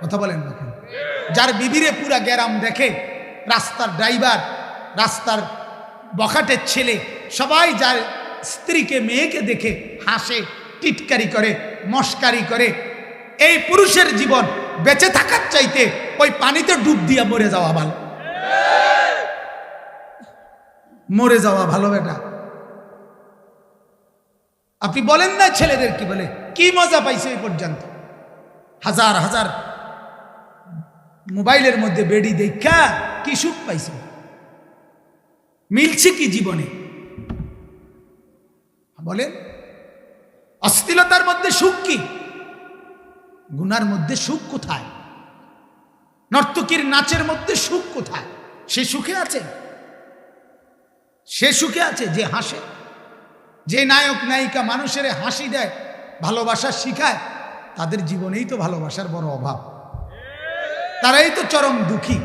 কথা বলেন না কেন? যার বিবিরে পুরা গ্যারাম দেখে, রাস্তার ড্রাইভার, রাস্তার বখাটের ছেলে, সবাই যার স্ত্রীকে মেয়েকে দেখে হাসে, টিটকারি করে, মস্কারি করে, এই পুরুষের জীবন বেঁচে থাকার চাইতে ওই পানিতে ডুব দিয়া মরে যাওয়া ভালো। মরে যাওয়া ভালো বেটা। আপনি বলেন না ছেলেদের কি বলে, কি মজা পাইছে এই পর্যন্ত? হাজার হাজার মোবাইলের মধ্যে বেডি দেখা কি সুখ পাইছে? মিলছে কি জীবনে বলেন? অশ্লীলতার মধ্যে সুখ কি? গুনার মধ্যে সুখ কোথায়? নর্তকীর নাচের মধ্যে সুখ কোথায়? সে সুখে আছে? সে সুখে আছে যে হাসে, যে নায়ক নায়িকা মানুষের হাসি দেয়, ভালোবাসা শিখায়, তাদের জীবনেই তো ভালোবাসার বড় অভাব, তারাই তো চরম দুঃখী।